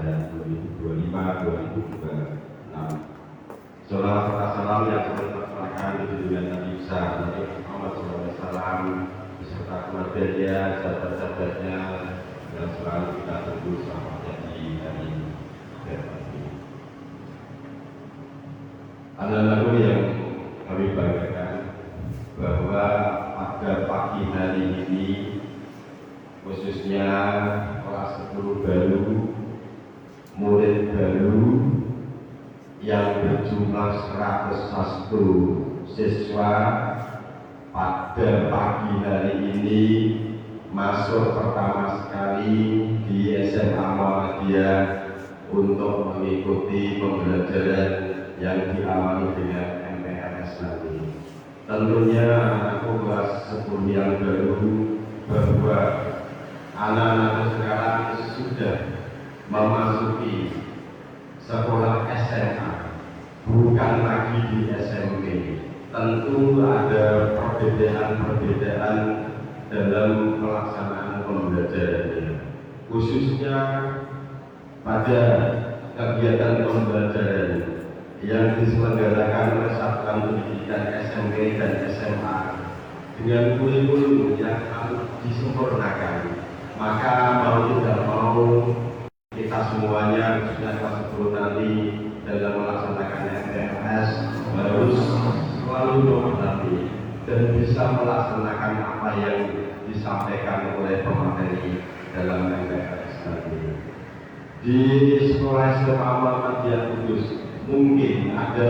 ajaran 2025-2026. Salawat serta salam yang tercurahkan di dunia Nabi Muhammad SAW beserta keluarganya, sahabat-sahabatnya yang selalu kita tunggu selamatnya di hari kiamat. Anak-anakku yang kami banggakan bahwa pada pagi hari ini khususnya kelas 10 baru, murid baru yang berjumlah 101 siswa pada pagi hari ini masuk pertama sekali di SMA Muhammadiyah untuk mengikuti pembelajaran yang diawali dengan MPLS nanti. Tentunya anakku kelas 10 yang baru bahwa anak-anak sekarang sudah memasuki sekolah SMA, bukan lagi di SMP. Tentu ada perbedaan-perbedaan dalam pelaksanaan pembelajarannya, khususnya pada kegiatan pembelajaran yang diselenggarakan oleh Satuan Pendidikan SMP dan SMA dengan kurikulum yang disempurnakan. Maka mau tidak mau kita semuanya khususnya kelas 10 nanti dalam melaksanakan MPLS harus selalu menghormati dan bisa melaksanakan apa yang disampaikan oleh pemateri dalam MPLS nanti. Di sekolah SMA Muhammadiyah Kudus mungkin ada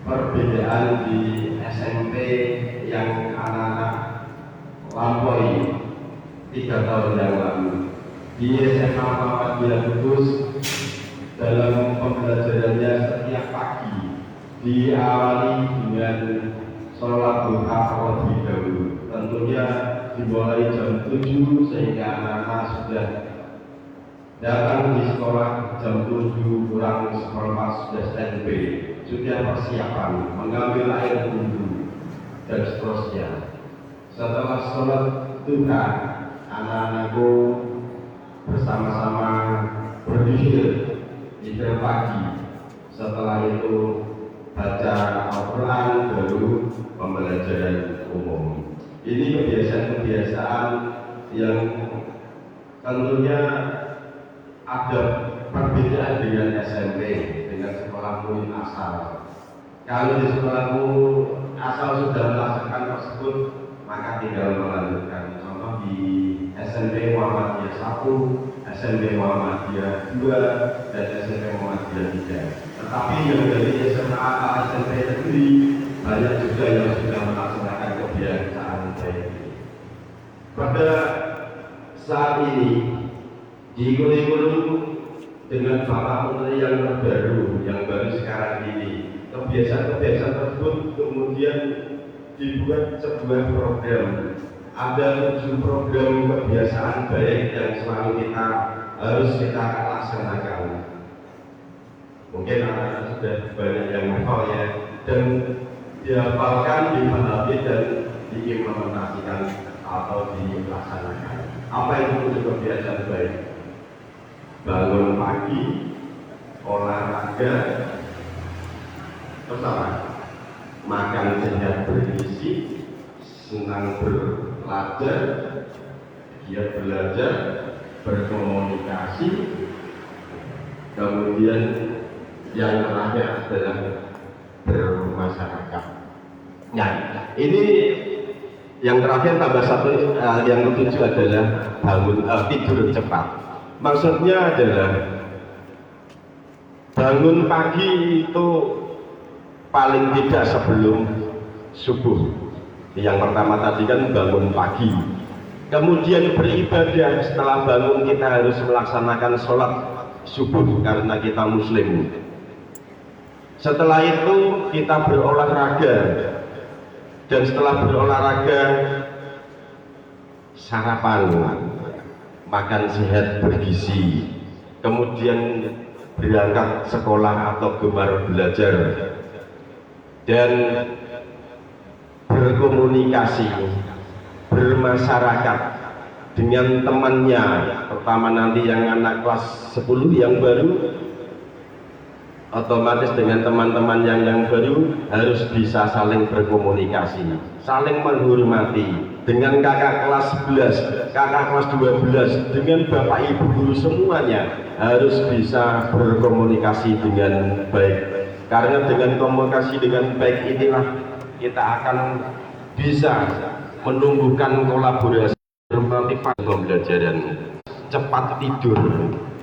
perbedaan di SMP yang anak-anak lampaui 3 tahun yang lalu. Di SMA Muhammadiyah Kudus dalam pembelajarannya setiap pagi diawali dengan sholat duha terlebih dahulu. Tentunya dimulai jam 7 sehingga anak-anak sudah datang di sekolah jam 7 kurang seperempat sudah standby, sudah persiapan mengambil air wudhu dan seterusnya. Setelah sholat duha, anak-anakku bersama-sama berzikir zikir pagi. Setelah itu baca Al-Quran, baru pembelajaran umum. Ini kebiasaan-kebiasaan yang tentunya ada perbedaan dengan SMP, dengan sekolahmu asal. Kalau di sekolahmu asal sudah melaksanakan tersebut, maka tinggal melanjutkan. Contoh di SMP Muhammadiyah 1, SMP Muhammadiyah 2, dan SMP Muhammadiyah 3. Tetapi yang dari SMA SMP negeri banyak juga yang sudah melaksanakan kebiasaan baik ini. Pada saat ini di kurikulum dengan Bapak Menteri yang terbaru, yang baru sekarang ini, kebiasaan-kebiasaan tersebut kemudian dibuat sebuah program. Ada 7 program kebiasaan baik yang selalu harus kita laksanakan. Mungkin anak-anak sudah banyak yang hafal ya, dan dihafalkan, dipahami dan diimplementasikan atau dilaksanakan. Apa itu kebiasaan baik? Bangun pagi, olahraga, bersama, makan sehat bergizi, senang belajar, giat belajar, berkomunikasi, kemudian yang terakhir adalah bermasyarakat. Nah, ini yang terakhir tambah satu, yang ketujuh adalah tidur cepat. Maksudnya adalah bangun pagi itu paling tidak sebelum subuh. Yang pertama tadi kan bangun pagi. Kemudian beribadah, setelah bangun kita harus melaksanakan sholat subuh karena kita muslim. Setelah itu kita berolahraga, dan setelah berolahraga sarapan, makan sehat bergizi, kemudian berangkat sekolah atau gemar belajar, dan berkomunikasi, bermasyarakat, dengan temannya, pertama nanti yang anak kelas 10 yang baru, otomatis dengan teman-teman yang baru harus bisa saling berkomunikasi, saling menghormati. Dengan kakak kelas 11, kakak kelas 12, dengan bapak ibu guru semuanya harus bisa berkomunikasi dengan baik, karena dengan komunikasi dengan baik inilah kita akan bisa menumbuhkan kolaborasi, motivasi pembelajaran. Cepat tidur,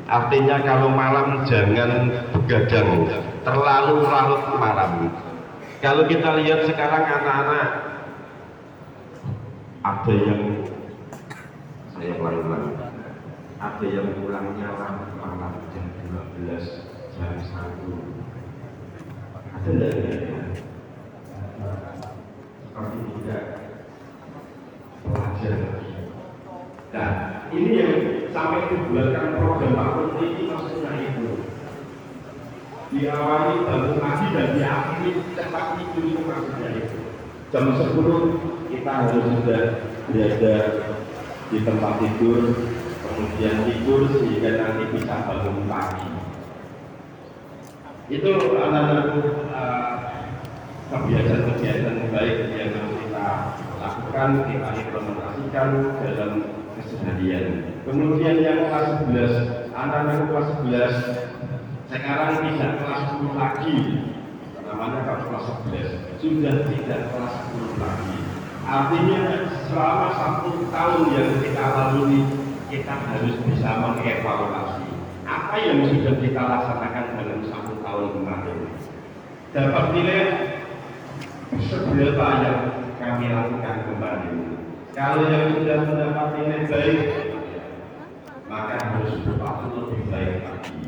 artinya kalau malam jangan begadang terlalu larut malam. Kalau kita lihat sekarang anak-anak, ada yang, saya ulang-ulang, ada yang pulangnya larut malam jam 12, jam 1, ada enggak ya? Seperti tidak belajar lagi. Nah, ini yang sampai dibuatkan program Pak Menteri ini maksudnya itu. Diawali bangun pagi dan diakhiri cepat tidur, itu maksudnya itu. Jam 10 kita harus sudah berada di tempat tidur, kemudian tidur sehingga nanti bisa bangun pagi. Itu anak-anak kebiasaan-kebiasaan baik yang harus kita lakukan, kita implementasikan dalam keseharian. Kemudian yang kelas 11, anak-anak kelas 11 sekarang tidak kelas 10 lagi, namanya kalau kelas 11 sudah tidak kelas 10 lagi. Artinya selama 1 tahun yang kita lalui, kita harus bisa mengevaluasi apa yang sudah kita laksanakan dalam 1 tahun kemarin. Dapat nilai seberapa yang kami lakukan kemarin. Kalau yang sudah mendapat nilai baik, maka harus berlaku lebih baik lagi.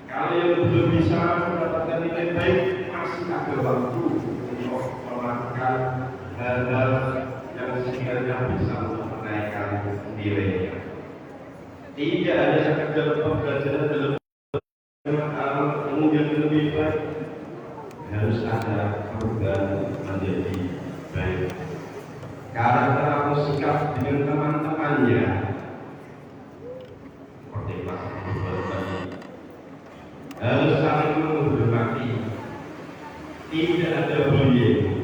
Kalau yang belum bisa mendapatkan nilai baik, masih ada waktu untuk melakukan hal-hal yang sekiranya bisa menaikkan nilai. Tidak hanya sekedar pembelajaran dalam kemudian lebih baik, harus ada perubahan menjadi baik. Karakter atau sikap dengan teman-temannya, seperti kelas 12 tadi, harus saling menghormati, tidak ada bullying.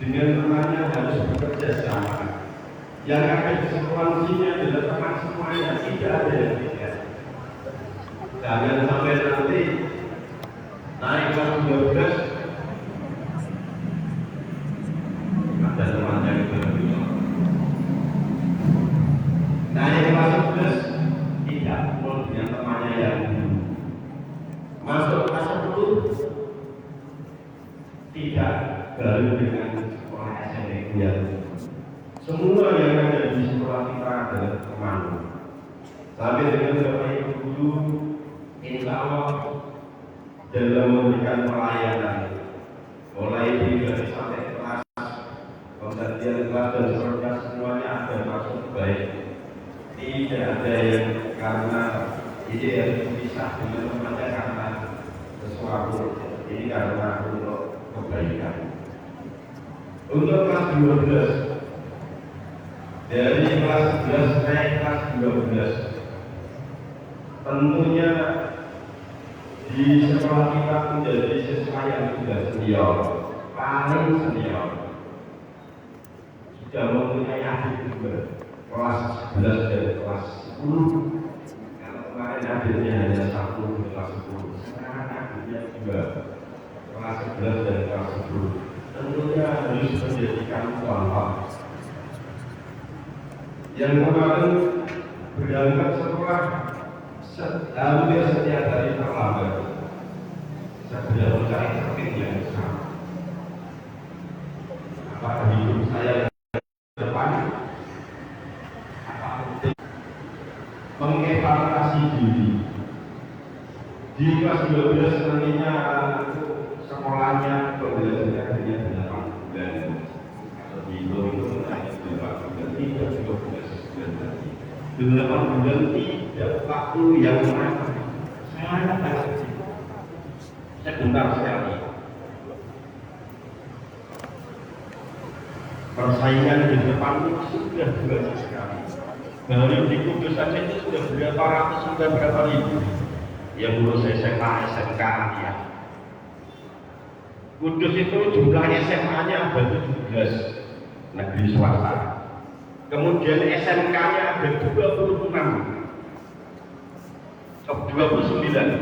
Dengan temannya harus bekerja sama. Yang akan konsekuensinya adalah teman semuanya, tidak ada yang tidak. Jangan sampai nanti naik kelas 12 ada teman yang berbeda. Naik kelas 11 tidak pun dengan temannya yang masuk kelas 10 tidak baru dengan sekolah SMP yang semua yang ada di sekolah kita adalah teman. Sampai dengan Bapak Ibu Guru, insya Allah dalam memberikan pelayanan mulai dari sampai kelas, pembelajaran kelas dan seterusnya semuanya ada maksud baik. Tidak ada yang karena ini harus dipisah dengan temannya karena sesuatu, ini karena untuk kebaikan. Untuk kelas 12, dari kelas 11 naik kelas 12, tentunya di sekolah kita menjadi siswa yang sudah senior, paling senior, sudah mempunyai adik juga, kelas 11 dan kelas 10. Kalau kemarin adiknya hanya 1 di kelas 10, sekarang adiknya juga kelas 11 dan kelas 10. Tentunya harus menjadikan contoh. Yang kemarin berangkat sekolah hampir setiap hari terlambat, saya mencari topik yang sama. Apakah hidup saya depan? Apa penting mengevaluasi diri? Di kelas 12 nantinya sekolahnya pembelajarannya 8 bulan, atau dihitung itu hanya 8 bulan, tidak 12 bulan lagi. 8 bulan tidak waktu yang sangat sebentar sekali. persaingan di depan itu sudah banyak sekali. Baru di Kudus saja itu sudah berapa ratus, sudah berapa ribu yang lulus SMA, SMK ya. Kudus itu jumlah SMA-nya ada 17 negeri swasta. Kemudian SMK-nya ada 29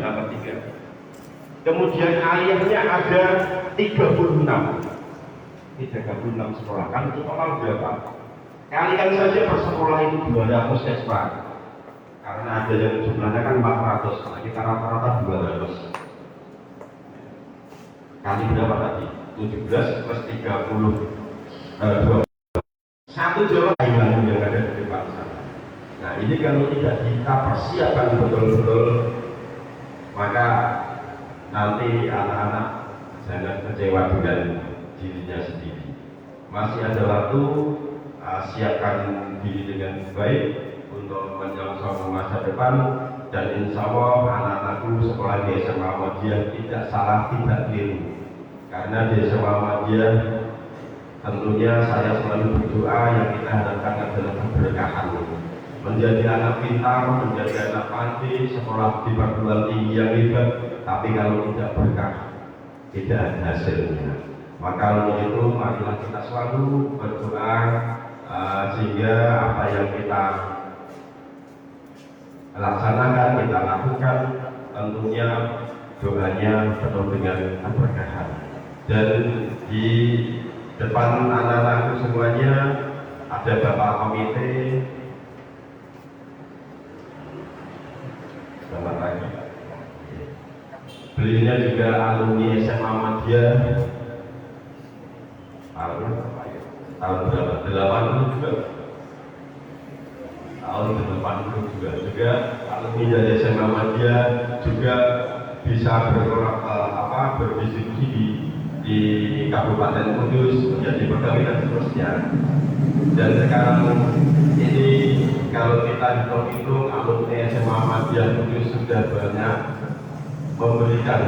tambah 3. Kemudian aliyahnya ada 36. Ini 36 sekolah. Kan itu total berapa? Kalian saja per sekolah itu 200 siswa. Karena ada yang jumlahnya kan 400, nah kita rata-rata 200. Kali berapa tadi? 17 plus 30 20. Satu Jawa Taiwan yang ada di depan sana. Nah ini kalau tidak kita persiapkan betul-betul, maka nanti anak-anak jangan kecewa dengan dirinya sendiri. Masih ada waktu, siapkan diri dengan baik untuk menyongsong masa depan, dan insya Allah anak-anakku sekolah di SMA Muhammadiyah tidak salah, tidak keliru. Karena di SMA Muhammadiyah tentunya saya selalu berdoa yang kita harapkan adalah keberkahan, menjadi anak pintar, menjadi anak pandai, sekolah di perguruan tinggi yang hebat, tapi kalau tidak berkah, tidak ada hasilnya. Maka untuk itu marilah kita selalu berdoa sehingga apa yang kita laksanakan, kita lakukan, tentunya doanya penuh dengan keberkahan. Dan di depan anak-anakku semuanya ada Bapak Komite. Selamat pagi. Beliaunya juga alumni SMA Muhammadiyah. Tahun berapa? 80 juga. Tahun 80 juga alumni dari SMA Muhammadiyah, juga bisa berdiskusi di Kabupaten Kudus, menjadi pegawai dan seterusnya. Dan sekarang ini kalau kita hitung-hitung alumni SMA Muhammadiyah Kudus sudah banyak memberikan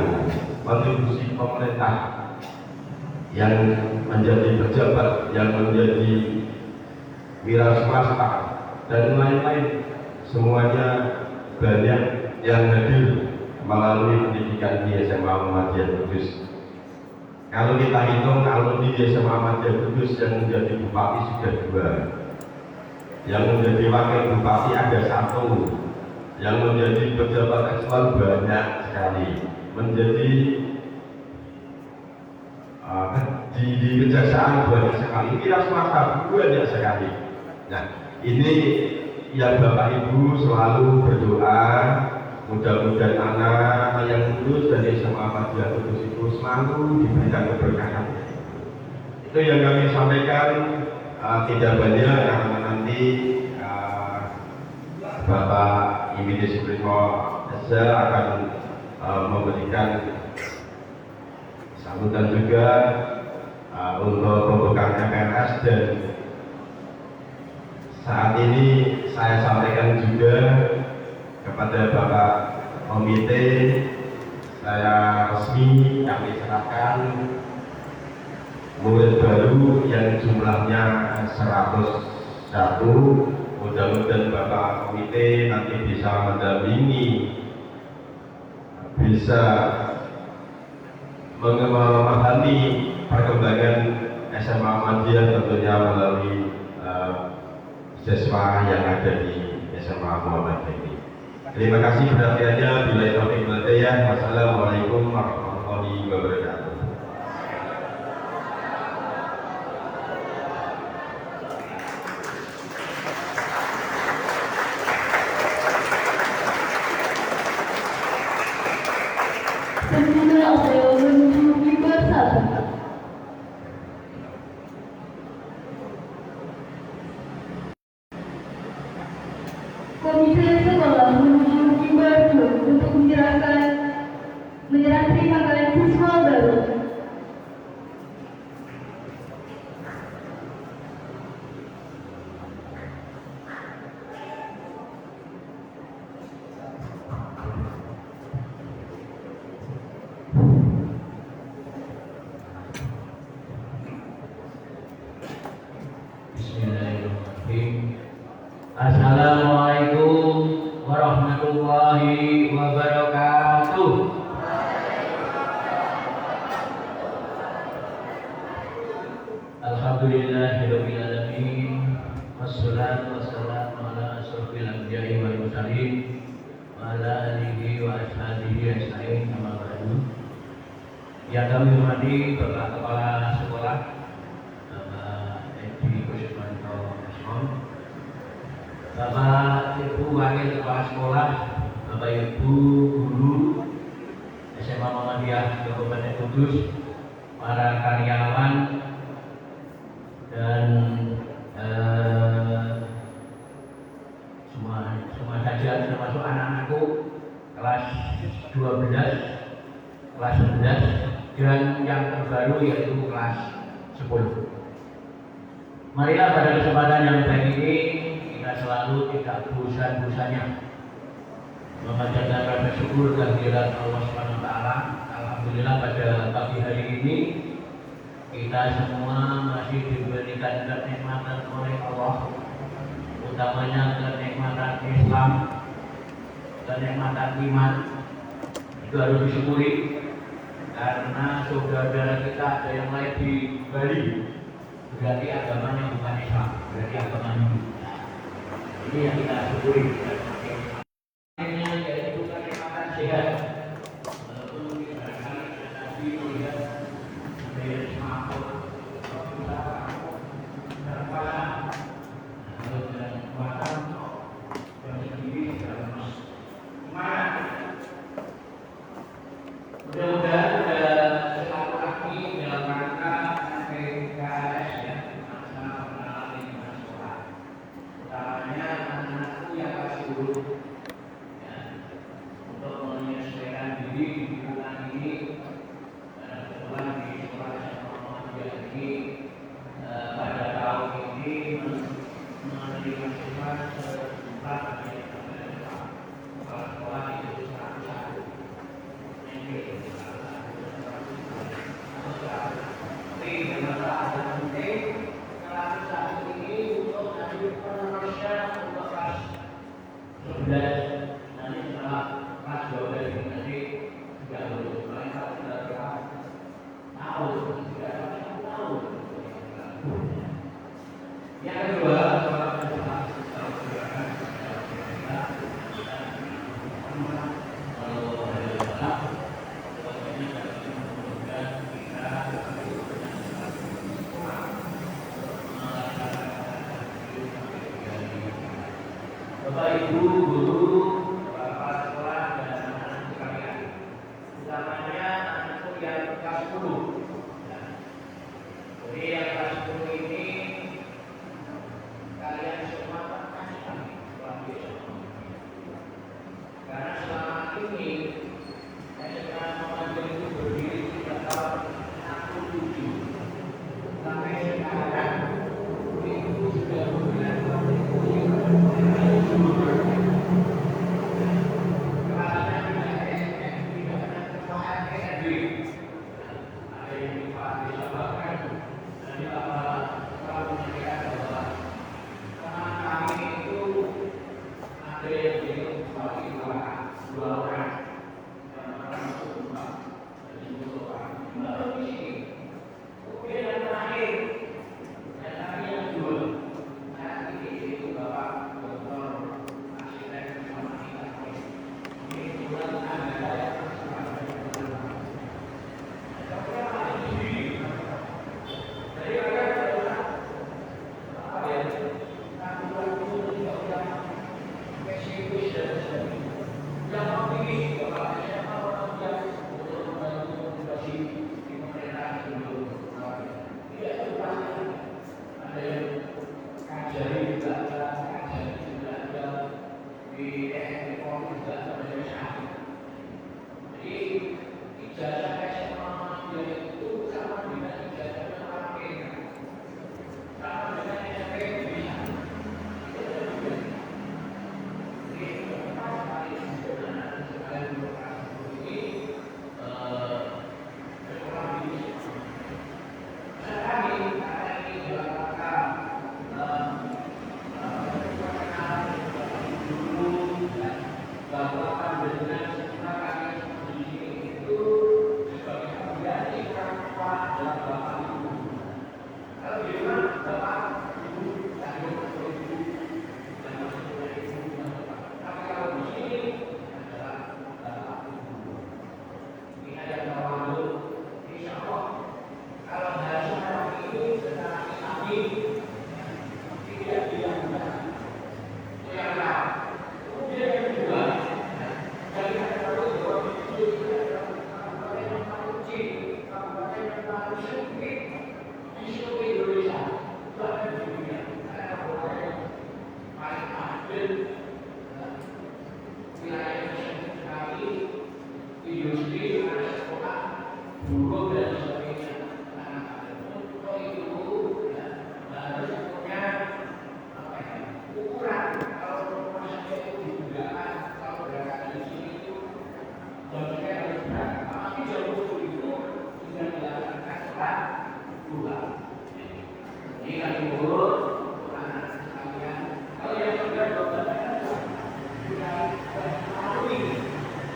kontribusi pemerintah, yang menjadi pejabat, yang menjadi wira swasta dan lain-lain, semuanya banyak yang hadir melalui pendidikan di SMA Muhammadiyah Kudus. Kalau kita hitung alumni di SMA Muhammadiyah Kudus yang menjadi bupati sudah 2, yang menjadi wakil bupati ada 1, yang menjadi pejabat ekselon banyak sekali, menjadi di kejaksaan banyak sekali, wira swasta banyak sekali. Nah ini yang Bapak Ibu selalu berdoa, mudah-mudahan anak yang lulus dari SMA Muhammadiyah Kudus itu selalu diberikan keberkahan. Itu yang kami sampaikan. Tidak banyak karena nanti Bapak Imidi Supremo akan memberikan sambutan juga untuk pembukaan MPRS. Dan saat ini saya sampaikan juga kepada Bapak Komite, saya resmi kami serahkan murid baru yang jumlahnya 101. Mudah-mudahan Bapak Komite nanti bisa mendampingi, bisa memahami perkembangan SMA Muhammadiyah tentunya melalui siswa yang ada di SMA Muhammadiyah ini. Terima kasih perhatiannya. Bila taufiq wal hidayah. Wassalamualaikum warahmatullahi wabarakatuh. Selanjutnya saya menuju kibar 1. Komite sekolah menuju kibar 2 untuk menyerah terima kalian siswa baru. warahmatullahi wabarakatuh. Alhamdulillahirabbil alamin. Wassalatu wassalamu ala asyrofil anbiya'i wal mursalin wa ala alihi wa ashabihi ajmain, amma ba'du. Yang kami hormati Bapak Kepala Sekolah, Bapak Edi Kusmanto Esmon, Bapak Ibu Wakil Kepala Sekolah, Bapak Ibu Guru SMA Muhammadiyah Kabupaten Kudus, para karyawan dan semua saja, termasuk anak-anakku kelas 12, kelas 11, dan yang terbaru yaitu kelas 10. Marilah pada kesempatan yang baik ini kita selalu tidak bosan-bosannya memanjatkan rasa syukur kehadirat Allah SWT. Alhamdulillah pada pagi hari ini kita semua masih diberikan kenikmatan oleh Allah, utamanya kenikmatan Islam, kenikmatan iman. Itu harus disyukuri, karena saudara kita ada yang lain di Bali, berarti agamanya bukan Islam, berarti agama Hindu. Ini yang kita syukuri. Ini yaitu kenikmatan sehat. Walaupun kita tadi melihat dari smartphone, mudah-mudahan ada silaturahmi dalam rangka PKS ya, masa pengenalan lingkungan sekolah. Utamanya anak-anakku yang kelas 10 ya, untuk menyesuaikan diri di lingkungan ini. Kebetulan di sekolah SMA Muhammadiyah ini pada tahun ini menerima siswa sejumlah kepala sekolah itu 101. Tapi masalah penting kelas 1 ini untuk nanti penerusnya untuk kelas 11, nanti setelah kelas 12 ini nanti sudah lulus. Mereka sudah berapa tahun? Sudah 1 tahun. Yang kedua, soal masalah Bapak Ibu Guru, Bapak Sekolah dan anak-anak sekalian, utamanya anakku yang kelas 10. Jadi yang kelas 10 ini kalian semua kasih kami, karena selama ini SMA Muhammadiyah itu berdiri sejak tahun 67 sampai sekarang itu sudah berbulan industri, ada sekolah, guru dan sebagainya. Untuk itu ya, harus punya apa ya, ukuran. Kalau prosesnya itu digunakan, kalau berangkat dari sini itu jamnya harus berangkat. Tapi jam 10 itu sudah dilakukan sholat pulang. Ini kami ukur anak sekalian. Kalau yang sudah 12 sudah memahami,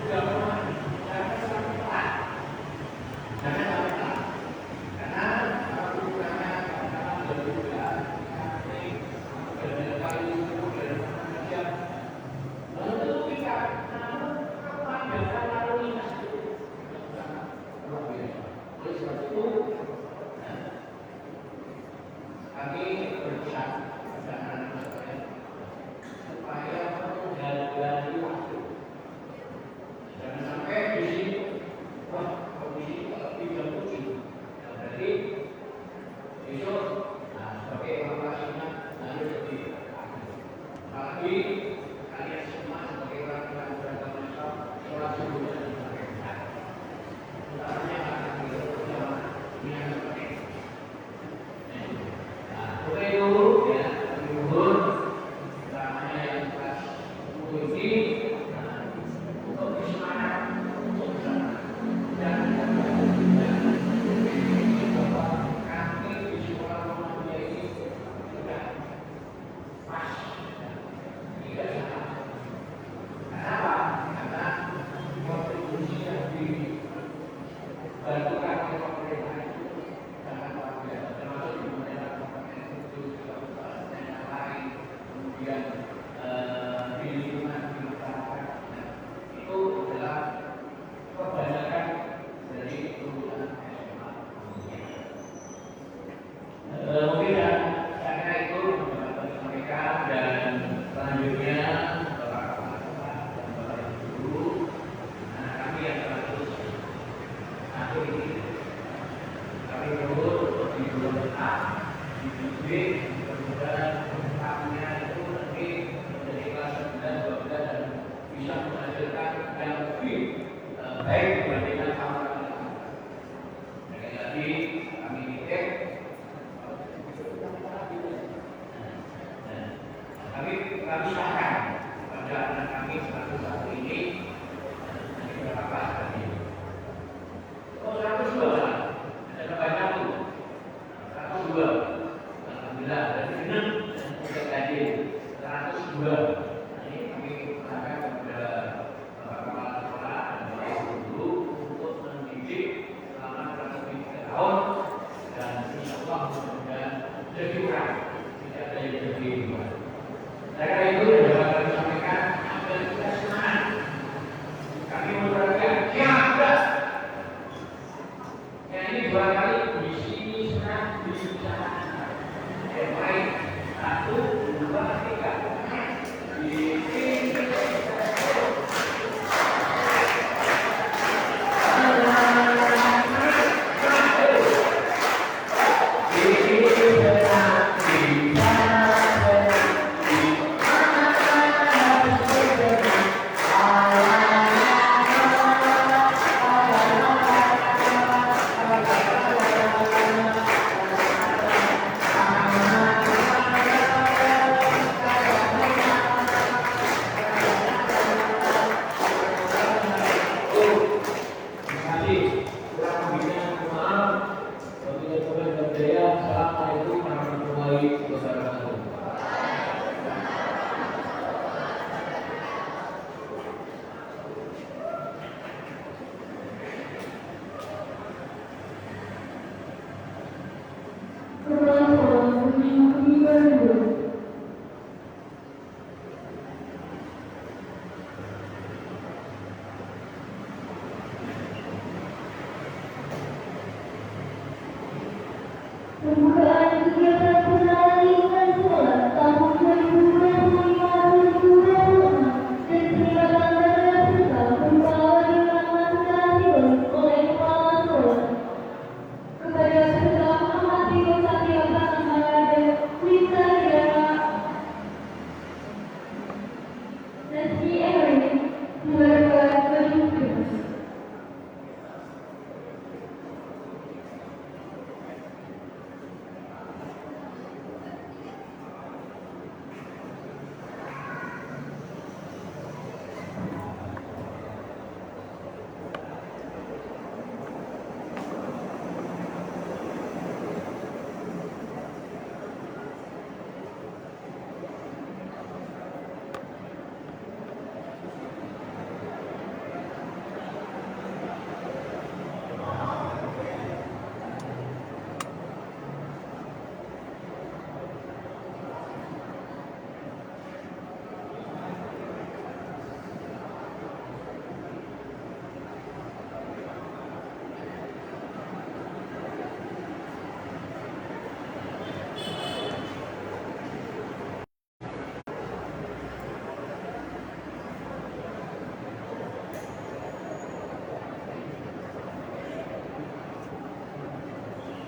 sudah memahami, jangan sampai telat. Jangan sampai telat. Karena kalau ukurannya adalah berbeda, kali itu dan macam lalu kita kapan dapat lalu lintas itu luar biasa. Oleh sebab itu kami berusaha dan anak sekalian supaya menghargai waktu. Jangan sampai di sini, wah kondisi lebih jam 7. Berarti besok, sebagai evaluasinya harus lebih. Apalagi kalian semua sebagai orang-orang beragama Islam, sholat subuh dan sebagainya. Utamanya akan berjamaah dengan seperti itu. Untuk itu ya, luhur utamanya yang kelas 10 ini untuk bersemangat untuk bersama dan kami di sekolah Muhammadiyah ini sudah pas, tidak salah. Kenapa? Karena kontribusi yang dibantukan oleh pemerintah itu sangat luar biasa, termasuk di pemerintah itu juga dan yang lain, kemudian di lingkungan di masyarakat itu adalah kebanyakan dari lulusan SMA. Kemudian karena itu bagi mereka dan selanjutnya Bapak Kepala Sekolah dan Bapak Ibu Guru, kami yang terus atur ini kami perlu di bulan A dididik kemudian tahunnya itu nanti menjadi kelas 9, 12 dan bisa menghasilkan yang lebih baik dibandingkan tahun-tahun lalu. Sekali lagi kami titip kami sampaikan pada anak kami satu ini berapa tadi? Oh 102 lah, ada banyak tuh 102. Alhamdulillah dan benar untuk tadi 102. Ini kami sampaikan kepada Bapak Kepala Sekolah dan Bapak Ibu Guru untuk mendidik selama kurang lebih 3 tahun dan insya Allah mudah-mudahan lebih kurang tidak ada yang lebih. Karena itu dapat kami sampaikan agar kita semangat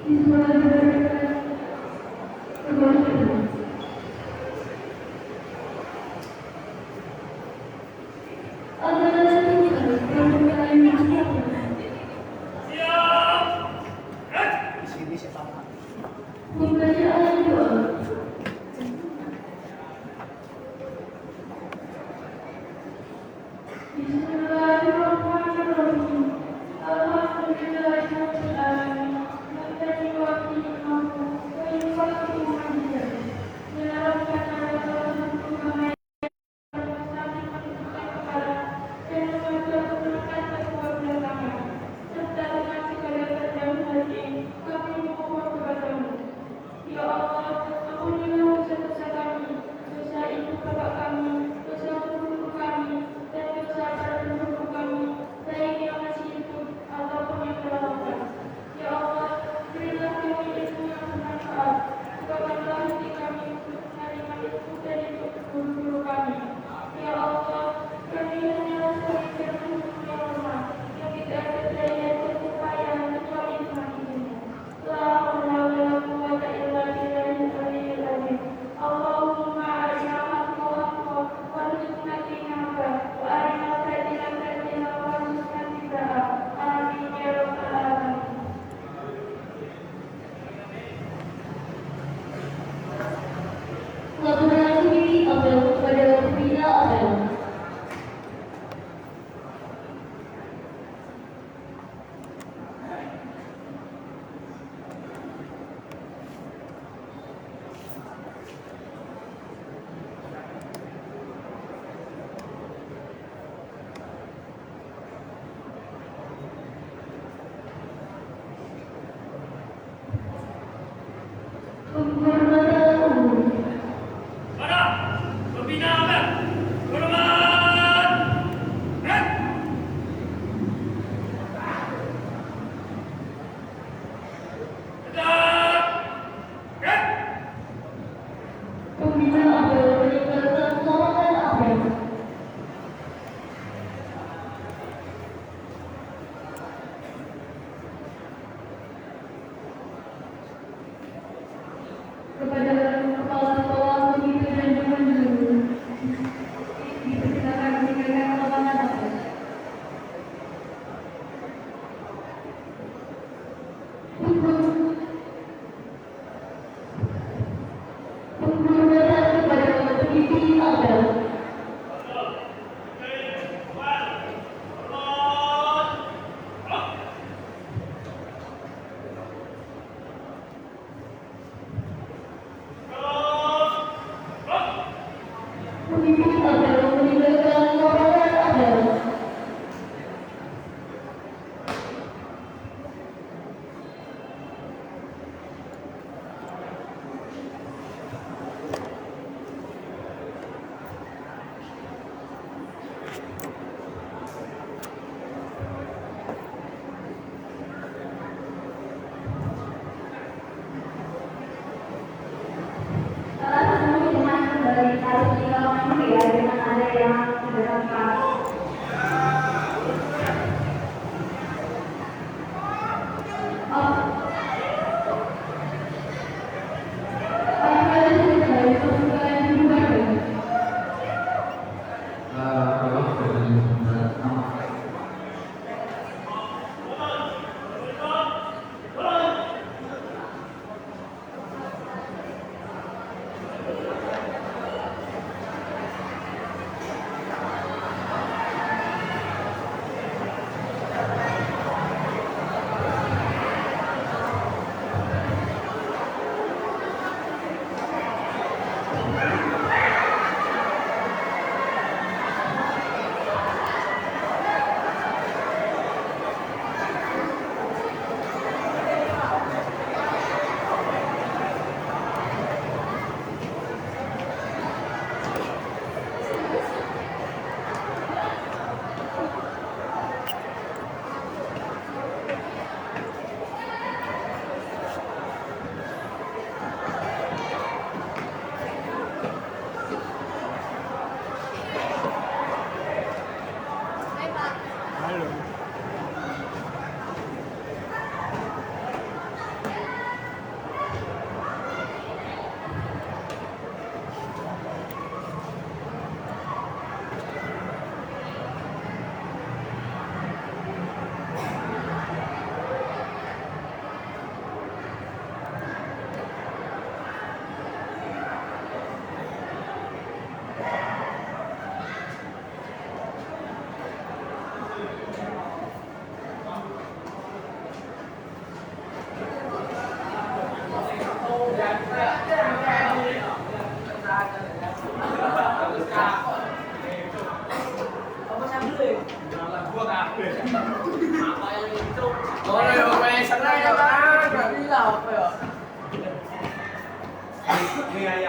siswa berdasarkan keberhasilan. Adalah tugas berkali pembacaan doa. Bismillahirrahmanirrahim. Alhamdulillahirabbil alamin. Hamdan yuwaffiqu wa yuwaffiqu hadiyan. Ya Rabbana wa rabbana serta dengan segala keadaan hati kami memohon kepadamu. Ya Allah, ampunilah dosa-dosa kami, dosa ibu bapak kami, dosa guru kami, dan dosa para penduduk kami, baik yang masih hidup ataupun yang telah wafat. Ya Allah, berilah kami ilmu yang bermanfaat, bukakanlah hati kami untuk menerima ilmu dari guru-guru kami. Ya Allah, kami hanyalah sebagai penduduk yang lemah, yang tidak ada daya dan upaya kecuali Tuhan izinnya. La haula wala quwwata illa billahil aliyyil azim. Allahumma arina al-haqqa haqqan warzuqna ittiba'ahu wa arina al-batila batilan warzuqna ijtinabah. Amin ya rabbal alamin. Laborasi apel kepada pembina apel. Penghormatan umum. Para pembina apel, hormat. Tegak. Pembina apel meninggalkan lapangan apel. Kepada kepala sekolah, komite dan guru dipersilakan meninggalkan lapangan apel. Penghormatan kepada pemimpin apel. Pemimpin apel meninggalkan lapangan apel. Salah satu teman dari harus dilakukan ya dengan ada yang berangkat. Apel selesai pembukaan dibubarkan.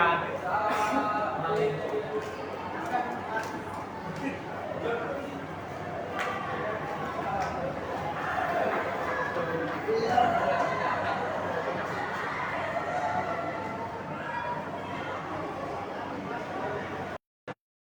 ada